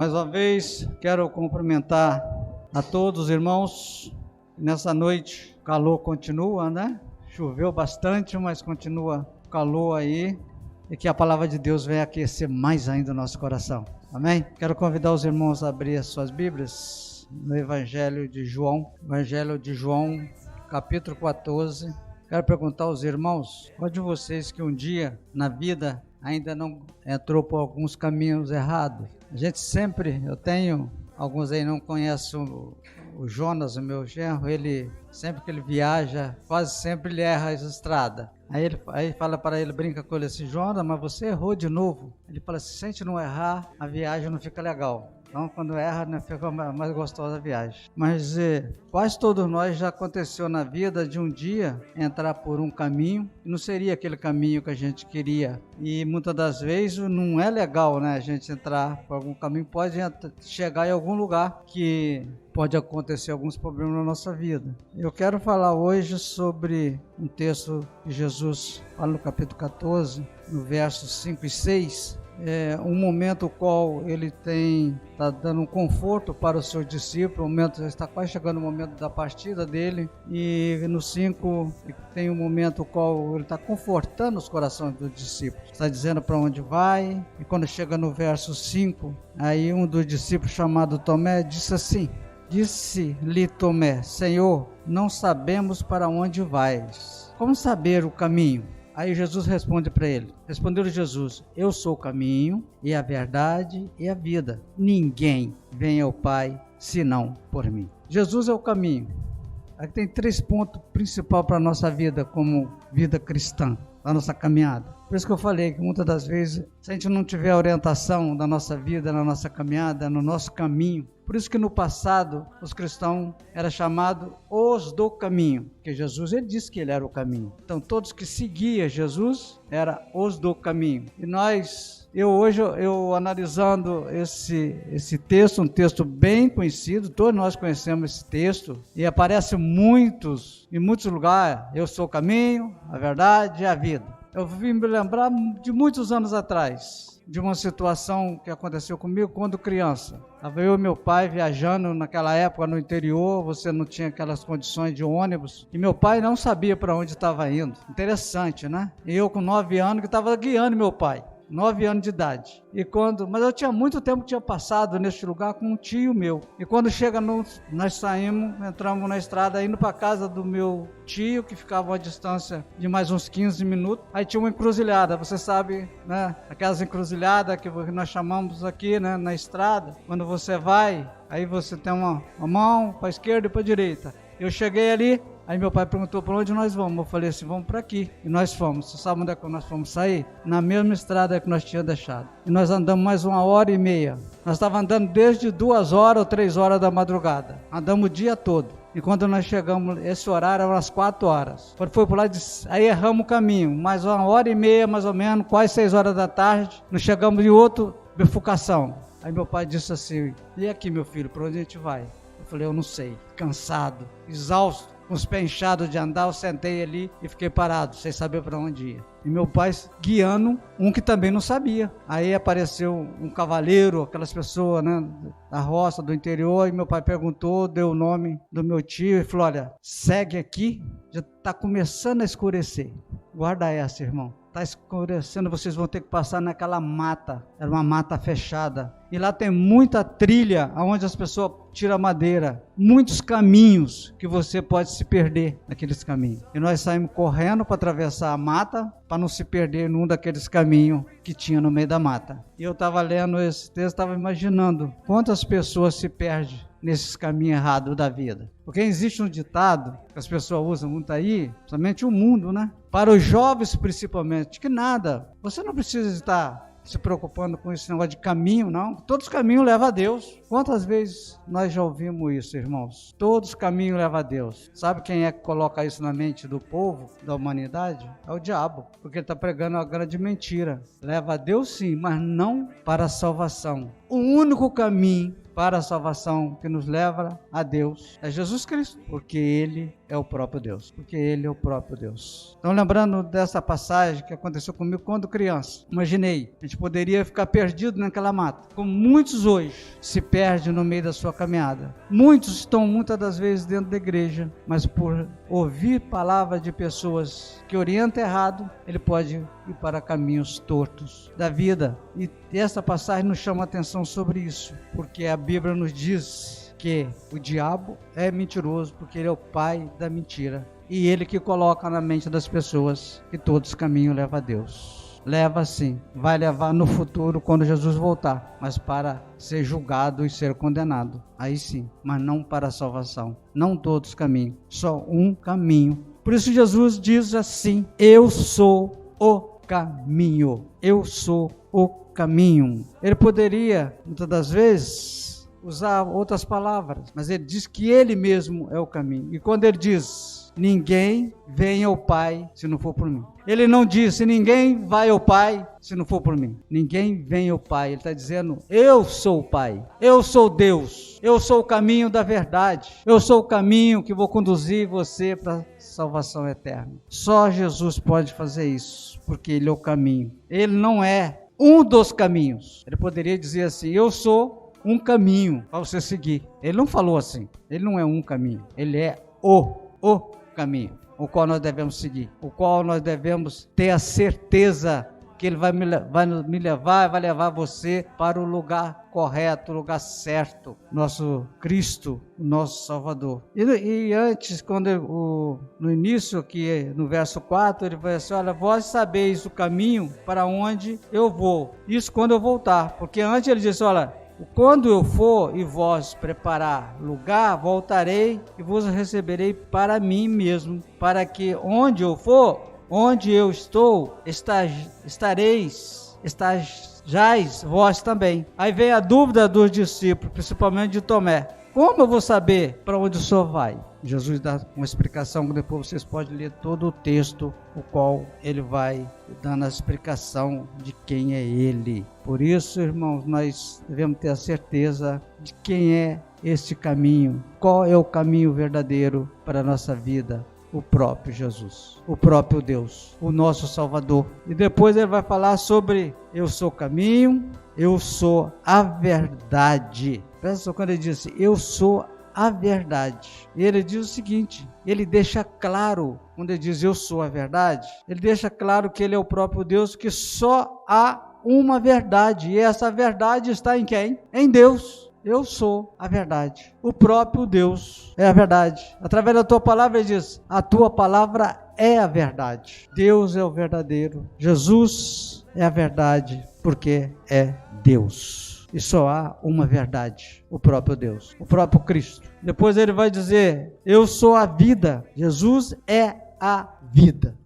Mais uma vez, quero cumprimentar a todos os irmãos. Nessa noite, o calor continua, né? Choveu bastante, mas continua calor aí. E que a palavra de Deus venha aquecer mais ainda o nosso coração. Amém? Quero convidar os irmãos a abrir as suas Bíblias no Evangelho de João. Evangelho de João, capítulo 14. Quero perguntar aos irmãos, qual de vocês que um dia na vida ainda não entrou por alguns caminhos errados? A gente sempre, eu tenho, alguns aí não conhecem o Jonas, o meu genro, ele, sempre que ele viaja, quase sempre ele erra as estradas. Aí fala para ele, brinca com ele assim, Jonas, mas você errou de novo. Ele fala assim, se a gente não errar, a viagem não fica legal. Então, quando erra, né, fica mais gostosa a viagem. Mas quase todos nós já aconteceu na vida de um dia entrar por um caminho e não seria aquele caminho que a gente queria. E muitas das vezes não é legal, né, a gente entrar por algum caminho, pode chegar em algum lugar que pode acontecer alguns problemas na nossa vida. Eu quero falar hoje sobre um texto que Jesus fala no capítulo 14, no versos 5 e 6. Um momento qual ele está dando um conforto para o seu discípulo, está quase chegando o momento da partida dele, e no 5 tem um momento qual ele está confortando os corações dos discípulos, está dizendo para onde vai, e quando chega no verso 5, aí um dos discípulos chamado Tomé disse assim, disse-lhe Tomé, Senhor, não sabemos para onde vais, como saber o caminho? Aí Jesus responde para ele, respondeu Jesus, eu sou o caminho e a verdade e a vida, ninguém vem ao Pai senão por mim. Jesus é o caminho. Aqui tem 3 pontos principais para a nossa vida como vida cristã, a nossa caminhada. Por isso que eu falei que muitas das vezes, se a gente não tiver a orientação da nossa vida, na nossa caminhada, no nosso caminho, por isso que no passado os cristãos eram chamados os do caminho, porque Jesus ele disse que ele era o caminho. Então todos que seguiam Jesus eram os do caminho. E hoje analisando esse texto, um texto bem conhecido, todos nós conhecemos esse texto, e aparece em muitos lugares, eu sou o caminho, a verdade e a vida. Eu vim me lembrar de muitos anos atrás, de uma situação que aconteceu comigo quando criança. Estava eu e meu pai viajando naquela época no interior, você não tinha aquelas condições de ônibus, e meu pai não sabia para onde estava indo. Interessante, né? E eu com 9 anos que estava guiando meu pai. 9 anos de idade. Mas eu tinha muito tempo que tinha passado neste lugar com um tio meu. E quando nós saímos, entramos na estrada indo para casa do meu tio, que ficava a uma distância de mais uns 15 minutos. Aí tinha uma encruzilhada, você sabe, né? Aquelas encruzilhadas que nós chamamos aqui, né? Na estrada. Quando você vai, aí você tem uma mão para a esquerda e para a direita. Eu cheguei ali, aí meu pai perguntou para onde nós vamos. Eu falei assim, vamos para aqui. E nós fomos. Você sabe onde é que nós fomos sair? Na mesma estrada que nós tínhamos deixado. E nós andamos mais 1h30. Nós estávamos andando desde 2 horas ou 3 horas da madrugada. Andamos o dia todo. E quando nós chegamos, esse horário era umas 4 horas. Quando foi por lá, aí erramos o caminho. Mais 1h30, mais ou menos, quase 6 horas da tarde. Nós chegamos em outra bifurcação. Aí meu pai disse assim, e aqui meu filho, para onde a gente vai? Eu falei, eu não sei, cansado, exausto, com os pés inchados de andar, eu sentei ali e fiquei parado, sem saber para onde ia. E meu pai guiando um que também não sabia. Aí apareceu um cavaleiro, aquelas pessoas, né, da roça, do interior, e meu pai perguntou, deu o nome do meu tio e falou, olha, segue aqui, já está começando a escurecer. Guarda essa, irmão. Está escurecendo, vocês vão ter que passar naquela mata, era uma mata fechada, e lá tem muita trilha, onde as pessoas tiram madeira, muitos caminhos que você pode se perder naqueles caminhos, e nós saímos correndo para atravessar a mata, para não se perder num daqueles caminhos que tinha no meio da mata. E eu estava lendo esse texto, estava imaginando quantas pessoas se perdem nesses caminhos errados da vida. Porque existe um ditado que as pessoas usam muito aí, somente o mundo, né? Para os jovens principalmente, que nada, você não precisa estar se preocupando com esse negócio de caminho, não. Todos os caminhos levam a Deus. Quantas vezes nós já ouvimos isso, irmãos? Todos os caminhos levam a Deus. Sabe quem é que coloca isso na mente do povo, da humanidade? É o diabo, porque ele está pregando uma grande mentira. Leva a Deus sim, mas não para a salvação. O único caminho para a salvação que nos leva a Deus é Jesus Cristo, porque Ele é o próprio Deus, porque Ele é o próprio Deus. Então, lembrando dessa passagem que aconteceu comigo quando criança, imaginei, a gente poderia ficar perdido naquela mata, como muitos hoje se perde no meio da sua caminhada. Muitos estão muitas das vezes dentro da igreja, mas por ouvir palavras de pessoas que orientam errado, ele pode ir para caminhos tortos da vida. E essa passagem nos chama a atenção sobre isso, porque a Bíblia nos diz que o diabo é mentiroso, porque ele é o pai da mentira. E ele que coloca na mente das pessoas que todos os caminhos levam a Deus. Leva sim, vai levar no futuro quando Jesus voltar, mas para ser julgado e ser condenado, aí sim, mas não para a salvação, não todos os caminhos, só um caminho. Por isso Jesus diz assim: eu sou o caminho, eu sou o caminho. Ele poderia, muitas das vezes, usar outras palavras, mas ele diz que ele mesmo é o caminho. E quando ele diz: ninguém vem ao Pai se não for por mim, ele não disse: ninguém vai ao Pai se não for por mim. Ninguém vem ao Pai. Ele está dizendo: eu sou o Pai, eu sou Deus, eu sou o caminho da verdade, eu sou o caminho que vou conduzir você para a salvação eterna. Só Jesus pode fazer isso, porque ele é o caminho. Ele não é um dos caminhos. Ele poderia dizer assim: eu sou um caminho para você seguir. Ele não falou assim. Ele não é um caminho, ele é o caminho, o qual nós devemos seguir, o qual nós devemos ter a certeza que ele vai me levar, vai levar você para o lugar correto, o lugar certo, nosso Cristo, o nosso Salvador. E antes, quando no início aqui, no verso 4, ele vai assim: olha, vós sabeis o caminho para onde eu vou, isso quando eu voltar, porque antes ele disse: olha, quando eu for e vós preparar lugar, voltarei e vos receberei para mim mesmo, para que onde eu for, onde eu estou, estareis vós também. Aí vem a dúvida dos discípulos, principalmente de Tomé: como eu vou saber para onde o Senhor vai? Jesus dá uma explicação, que depois vocês podem ler todo o texto, o qual ele vai dando a explicação de quem é ele. Por isso, irmãos, nós devemos ter a certeza de quem é este caminho, qual é o caminho verdadeiro para a nossa vida. O próprio Jesus, o próprio Deus, o nosso Salvador. E depois ele vai falar sobre: eu sou o caminho, eu sou a verdade. Presta atenção quando ele diz: eu sou a verdade. E ele diz o seguinte, ele deixa claro, quando ele diz eu sou a verdade, ele deixa claro que ele é o próprio Deus, que só há uma verdade, e essa verdade está em quem? Em Deus. Eu sou a verdade. O próprio Deus é a verdade. Através da tua palavra ele diz: a tua palavra é a verdade. Deus é o verdadeiro. Jesus é a verdade, porque é Deus. E só há uma verdade, o próprio Deus, o próprio Cristo. Depois ele vai dizer: eu sou a vida. Jesus é a vida.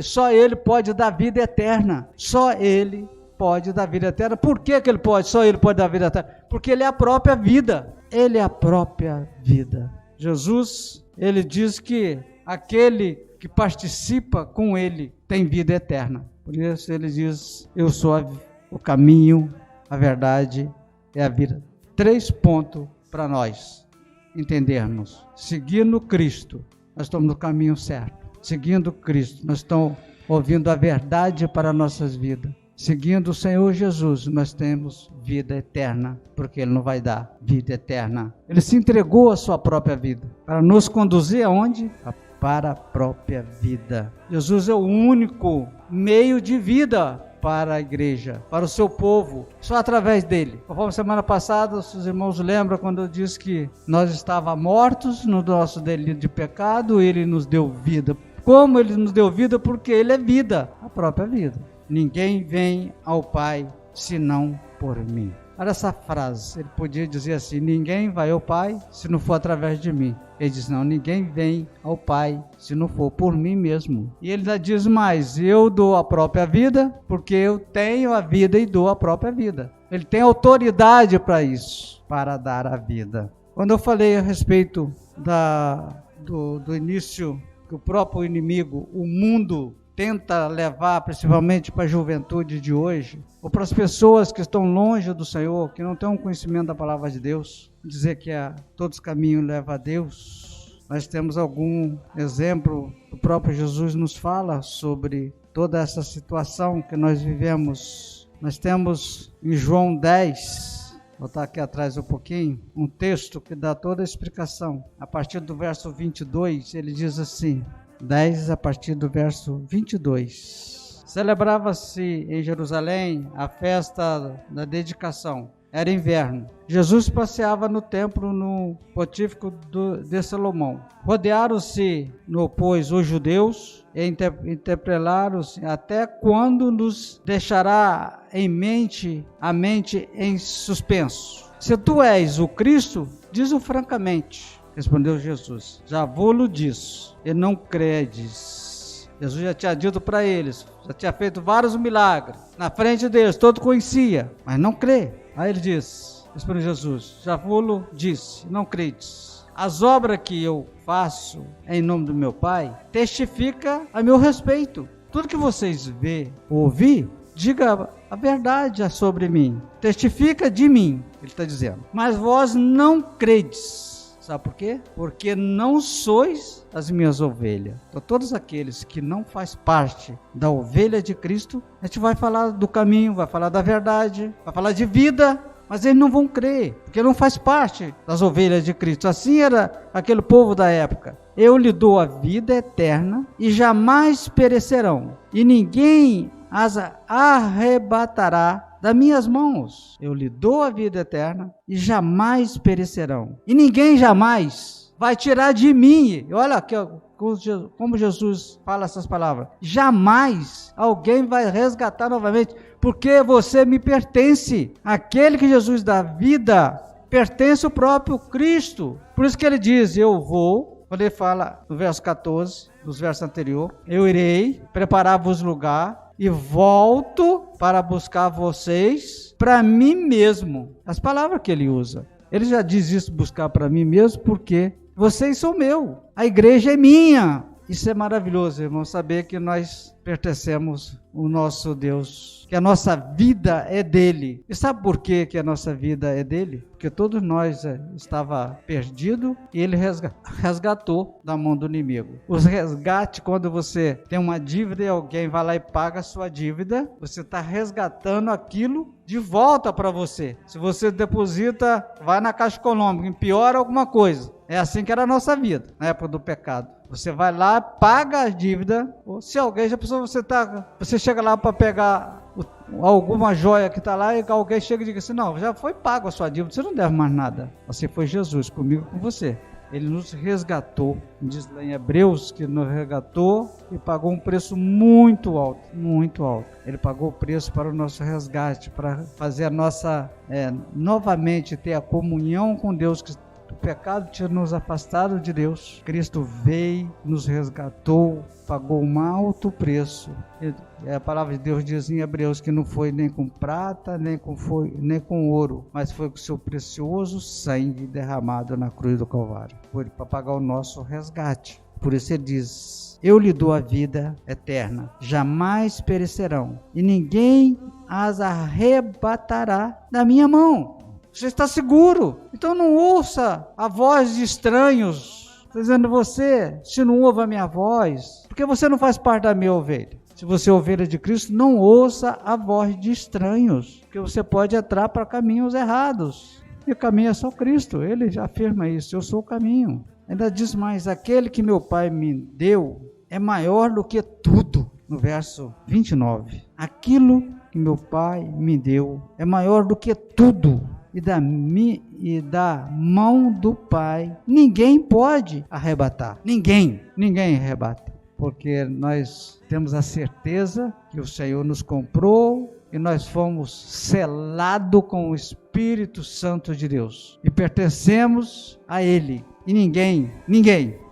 Só ele pode dar vida eterna. Só ele pode dar vida eterna. Por que ele pode? Só ele pode dar vida eterna. Porque ele é a própria vida. Ele é a própria vida. Jesus, ele diz que aquele que participa com ele tem vida eterna. Por isso ele diz: eu sou o caminho, a verdade é a vida. 3 pontos para nós entendermos. Seguindo Cristo, nós estamos no caminho certo. Seguindo Cristo, nós estamos ouvindo a verdade para nossas vidas. Seguindo o Senhor Jesus, nós temos vida eterna, porque Ele não vai dar vida eterna. Ele se entregou a sua própria vida, para nos conduzir aonde? Para a própria vida. Jesus é o único meio de vida para a igreja, para o seu povo, só através dele. Conforme semana passada, os irmãos lembram quando eu disse que nós estávamos mortos no nosso delito de pecado, ele nos deu vida. Como ele nos deu vida? Porque ele é vida, a própria vida. Ninguém vem ao Pai senão por mim. Olha essa frase, ele podia dizer assim: ninguém vai ao Pai se não for através de mim. Ele diz: não, ninguém vem ao Pai se não for por mim mesmo. E ele ainda diz mais: eu dou a própria vida, porque eu tenho a vida e dou a própria vida. Ele tem autoridade para isso, para dar a vida. Quando eu falei a respeito do início que o próprio inimigo, o mundo, tenta levar principalmente para a juventude de hoje, ou para as pessoas que estão longe do Senhor, que não têm um conhecimento da palavra de Deus, dizer que todos os caminhos levam a Deus. Nós temos algum exemplo, o próprio Jesus nos fala sobre toda essa situação que nós vivemos. Nós temos em João 10, voltar aqui atrás um pouquinho, um texto que dá toda a explicação. A partir do verso 22, ele diz assim, 10 a partir do verso 22. Celebrava-se em Jerusalém a festa da dedicação. Era inverno. Jesus passeava no templo no pontífico de Salomão. Rodearam-se, pois, os judeus e interpelaram-se até quando nos deixará a mente em suspenso. Se tu és o Cristo, diz-o francamente, respondeu Jesus. Já vou-lo disse, e não credes. Jesus já tinha dito para eles, já tinha feito vários milagres na frente deles, todo conhecia, mas não crê. Aí ele diz, respondeu Jesus, já vou-lo disse, não credes. As obras que eu faço em nome do meu Pai testifica a meu respeito. Tudo que vocês vê ou ouvir, diga a verdade sobre mim, testifica de mim, ele está dizendo. Mas vós não credes. Sabe por quê? Porque não sois as minhas ovelhas. Então, todos aqueles que não fazem parte da ovelha de Cristo, a gente vai falar do caminho, vai falar da verdade, vai falar de vida, mas eles não vão crer, porque não faz parte das ovelhas de Cristo. Assim era aquele povo da época. Eu lhe dou a vida eterna e jamais perecerão, e ninguém as arrebatará das minhas mãos. Eu lhe dou a vida eterna e jamais perecerão. E ninguém jamais vai tirar de mim. Olha aqui, como Jesus fala essas palavras. Jamais alguém vai resgatar novamente, porque você me pertence. Aquele que Jesus dá vida pertence ao próprio Cristo. Por isso que ele diz, eu vou, quando ele fala no verso 14, dos versos anteriores, eu irei preparar-vos lugar, e volto para buscar vocês para mim mesmo. As palavras que ele usa. Ele já diz isso, buscar para mim mesmo, porque vocês são meu. A igreja é minha. Isso é maravilhoso, irmão, saber que nós pertencemos ao nosso Deus, que a nossa vida é dele. E sabe por que a nossa vida é dele? Porque todos nós estava perdido e ele resgatou da mão do inimigo. Os resgates, quando você tem uma dívida e alguém vai lá e paga a sua dívida, você está resgatando aquilo de volta para você. Se você deposita, vai na Caixa Econômica, empeora alguma coisa. É assim que era a nossa vida, na época do pecado. Você vai lá, paga a dívida, ou se alguém, já pensou, você chega lá para pegar alguma joia que está lá e alguém chega e diz assim, não, já foi pago a sua dívida, você não deve mais nada. Assim foi Jesus, comigo e com você. Ele nos resgatou, diz lá em Hebreus que nos resgatou e pagou um preço muito alto, muito alto. Ele pagou o preço para o nosso resgate, para fazer a nossa, novamente ter a comunhão com Deus, que o pecado tinha nos afastado de Deus. Cristo veio, nos resgatou, pagou um alto preço. A palavra de Deus diz em Hebreus que não foi nem com prata, nem com ouro, mas foi com seu precioso sangue derramado na cruz do Calvário. Foi para pagar o nosso resgate. Por isso ele diz, eu lhe dou a vida eterna, jamais perecerão, e ninguém as arrebatará da minha mão. Você está seguro, então não ouça a voz de estranhos, dizendo você, se não ouve a minha voz, porque você não faz parte da minha ovelha. Se você é ovelha de Cristo, não ouça a voz de estranhos, porque você pode entrar para caminhos errados. E o caminho é só Cristo, ele já afirma isso, eu sou o caminho. Ainda diz mais, aquele que meu Pai me deu é maior do que tudo. No verso 29, aquilo que meu Pai me deu é maior do que tudo. E da mão do Pai, ninguém pode arrebatar. Ninguém arrebata. Porque nós temos a certeza que o Senhor nos comprou e nós fomos selados com o Espírito Santo de Deus. E pertencemos a Ele. E ninguém,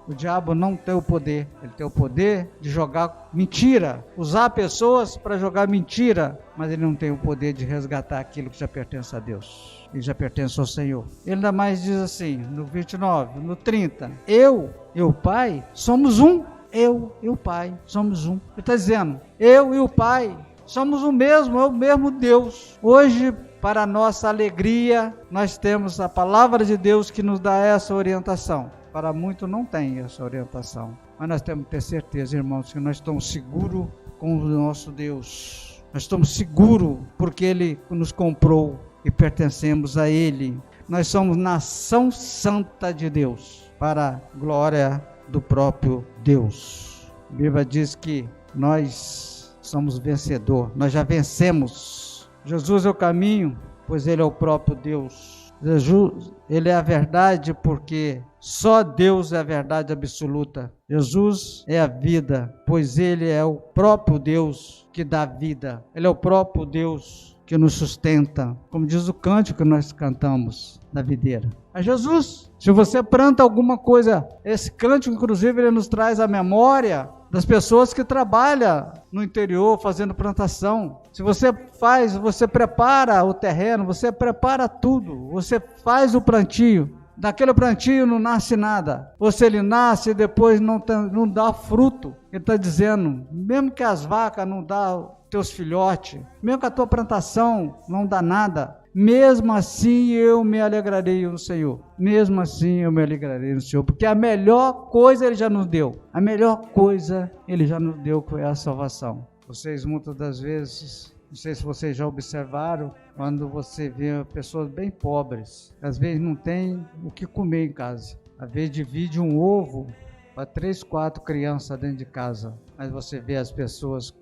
o diabo não tem o poder, ele tem o poder de jogar mentira, usar pessoas para jogar mentira, mas ele não tem o poder de resgatar aquilo que já pertence a Deus, ele já pertence ao Senhor. Ele ainda mais diz assim, no 29, no 30, eu e o Pai somos um, eu e o Pai somos um. Ele está dizendo, eu e o Pai somos o mesmo, é o mesmo Deus. Hoje, para nossa alegria, nós temos a palavra de Deus que nos dá essa orientação. Para muitos não tem essa orientação, mas nós temos que ter certeza, irmãos, que nós estamos seguros com o nosso Deus. Nós estamos seguros porque Ele nos comprou. e pertencemos a Ele. Nós somos nação santa de Deus, para a glória do próprio Deus. A Bíblia diz que nós somos vencedor, nós já vencemos. Jesus é o caminho, pois Ele é o próprio Deus. Jesus, Ele é a verdade, porque só Deus é a verdade absoluta. Jesus é a vida, pois Ele é o próprio Deus que dá vida. Ele é o próprio Deus que nos sustenta, como diz o cântico que nós cantamos na videira. É Jesus. Se você planta alguma coisa, esse cântico, inclusive, ele nos traz a memória das pessoas que trabalham no interior fazendo plantação. Se você faz, você prepara o terreno, você prepara tudo, você faz o plantio. Daquele plantio não nasce nada. Ou se ele nasce, depois não dá fruto. Ele está dizendo, mesmo que as vacas não dão teus filhotes, mesmo que a tua plantação não dá nada, mesmo assim eu me alegrarei no Senhor. Mesmo assim eu me alegrarei no Senhor, porque a melhor coisa Ele já nos deu. A melhor coisa Ele já nos deu, que é a salvação. Vocês muitas das vezes, não sei se vocês já observaram, quando você vê pessoas bem pobres, às vezes não tem o que comer em casa. Às vezes divide um ovo para 3, 4 crianças dentro de casa. Mas você vê as pessoas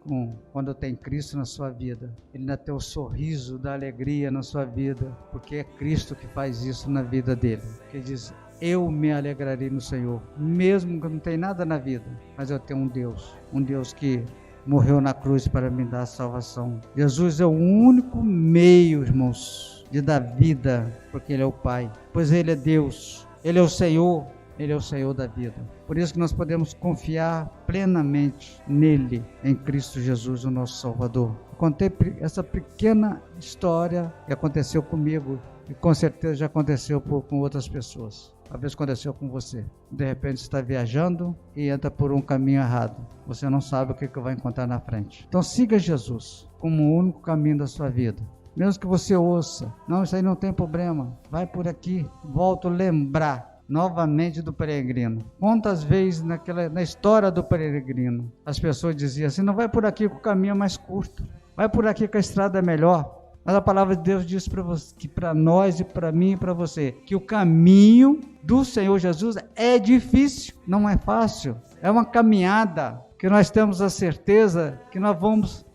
quando tem Cristo na sua vida, Ele ainda tem o sorriso da alegria na sua vida, porque é Cristo que faz isso na vida dele. Que diz, eu me alegrarei no Senhor, mesmo que não tenha nada na vida, mas eu tenho um Deus que morreu na cruz para me dar a salvação. Jesus é o único meio, irmãos, de dar vida, porque Ele é o Pai, pois Ele é Deus, Ele é o Senhor. Ele é o Senhor da vida. Por isso que nós podemos confiar plenamente nele, em Cristo Jesus, o nosso Salvador. Eu contei essa pequena história que aconteceu comigo e com certeza já aconteceu com outras pessoas. Talvez aconteceu com você. De repente você está viajando e entra por um caminho errado. Você não sabe o que vai encontrar na frente. Então siga Jesus como o único caminho da sua vida. Mesmo que você ouça, não, isso aí não tem problema, vai por aqui. Volto a lembrar novamente do peregrino. Quantas vezes na história do peregrino as pessoas diziam assim, não vai por aqui que o caminho é mais curto, vai por aqui que a estrada é melhor. Mas a palavra de Deus diz para você, que para nós e para mim e para você, que o caminho do Senhor Jesus é difícil, não é fácil, é uma caminhada que nós temos a certeza que nós vamos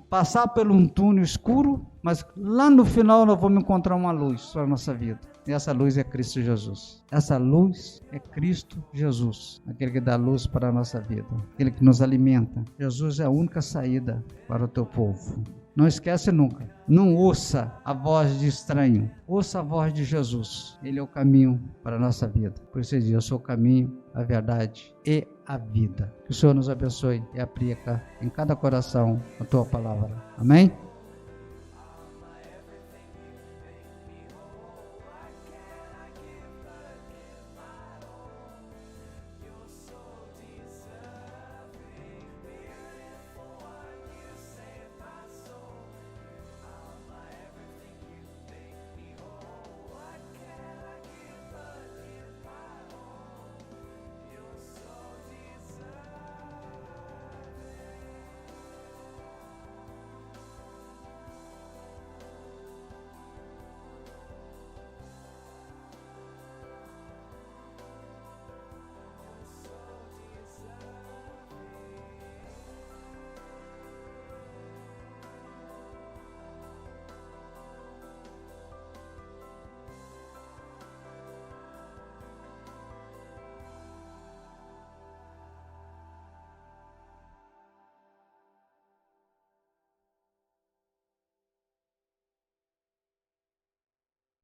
passar por um túnel escuro, mas lá no final nós vamos encontrar uma luz para a nossa vida. E essa luz é Cristo Jesus. Essa luz é Cristo Jesus, aquele que dá luz para a nossa vida, aquele que nos alimenta. Jesus é a única saída para o teu povo. Não esquece nunca, não ouça a voz de estranho, ouça a voz de Jesus. Ele é o caminho para a nossa vida. Por isso ele diz, eu sou o caminho, a verdade e a vida. Que o Senhor nos abençoe e aplica em cada coração a tua palavra. Amém?